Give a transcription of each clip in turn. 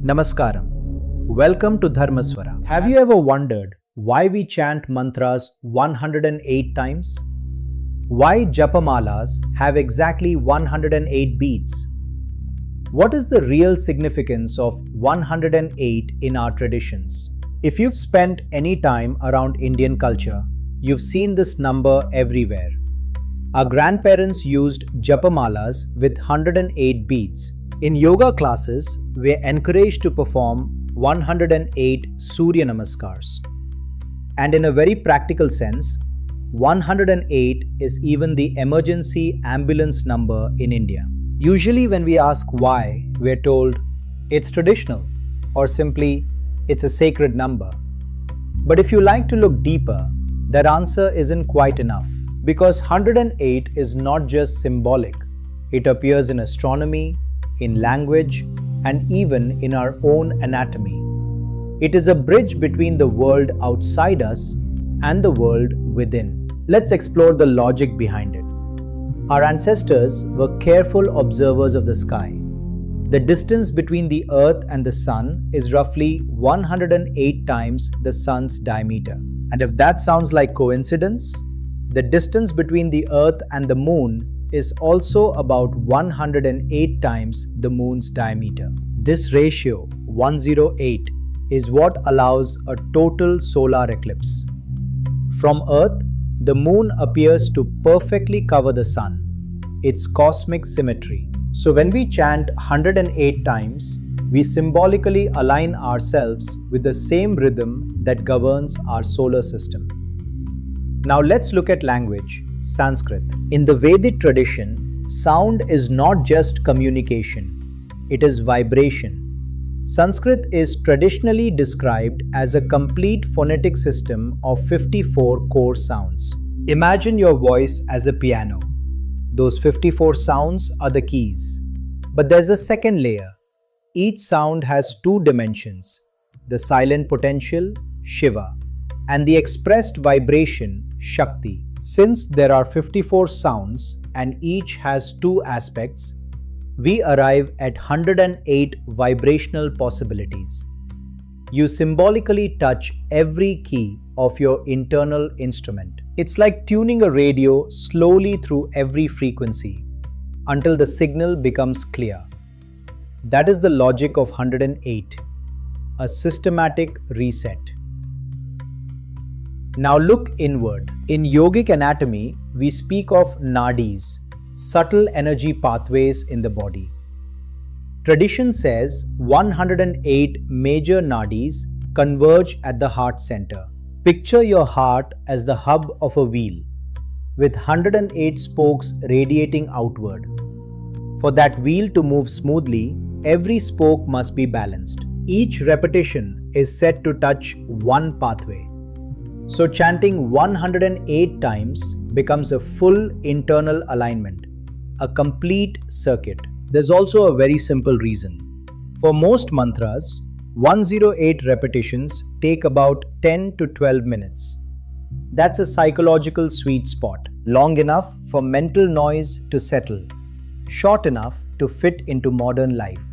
Namaskaram. Welcome to Dharmaswara. Have you ever wondered why we chant mantras 108 times? Why Japamalas have exactly 108 beads? What is the real significance of 108 in our traditions? If you've spent any time around Indian culture, you've seen this number everywhere. Our grandparents used Japamalas with 108 beads. In yoga classes, we're encouraged to perform 108 Surya Namaskars. And in a very practical sense, 108 is even the emergency ambulance number in India. Usually when we ask why, we're told it's traditional or simply it's a sacred number. But if you like to look deeper, that answer isn't quite enough. Because 108 is not just symbolic. It appears in astronomy, in language, and even in our own anatomy. It is a bridge between the world outside us and the world within. Let's explore the logic behind it. Our ancestors were careful observers of the sky. The distance between the Earth and the Sun is roughly 108 times the Sun's diameter. And if that sounds like coincidence, the distance between the Earth and the Moon is also about 108 times the Moon's diameter. This ratio, 108, is what allows a total solar eclipse. From Earth, the Moon appears to perfectly cover the Sun. It's cosmic symmetry. So when we chant 108 times, we symbolically align ourselves with the same rhythm that governs our solar system. Now let's look at language, Sanskrit. In the Vedic tradition, sound is not just communication, it is vibration. Sanskrit is traditionally described as a complete phonetic system of 54 core sounds. Imagine your voice as a piano. Those 54 sounds are the keys. But there's a second layer. Each sound has two dimensions, the silent potential, Shiva, and the expressed vibration, Shakti. Since there are 54 sounds and each has two aspects, we arrive at 108 vibrational possibilities. You symbolically touch every key of your internal instrument. It's like tuning a radio slowly through every frequency until the signal becomes clear. That is the logic of 108, a systematic reset. Now look inward. In yogic anatomy, we speak of nadis, subtle energy pathways in the body. Tradition says 108 major nadis converge at the heart center. Picture your heart as the hub of a wheel, with 108 spokes radiating outward. For that wheel to move smoothly, every spoke must be balanced. Each repetition is set to touch one pathway. So chanting 108 times becomes a full internal alignment, a complete circuit. There's also a very simple reason. For most mantras, 108 repetitions take about 10 to 12 minutes. That's a psychological sweet spot, long enough for mental noise to settle, short enough to fit into modern life.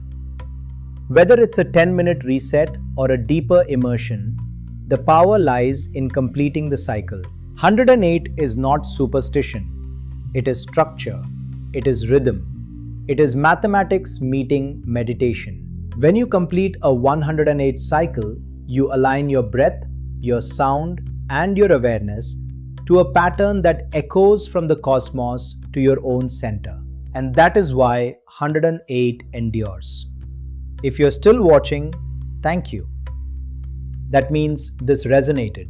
Whether it's a 10-minute reset or a deeper immersion, the power lies in completing the cycle. 108 is not superstition. It is structure. It is rhythm. It is mathematics meeting meditation. When you complete a 108 cycle, you align your breath, your sound, and your awareness to a pattern that echoes from the cosmos to your own center. And that is why 108 endures. If you're still watching, thank you. That means this resonated.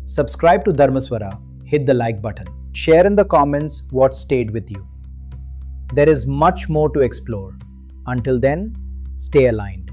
Subscribe to Dharmaswara, hit the like button. Share in the comments what stayed with you. There is much more to explore. Until then, stay aligned.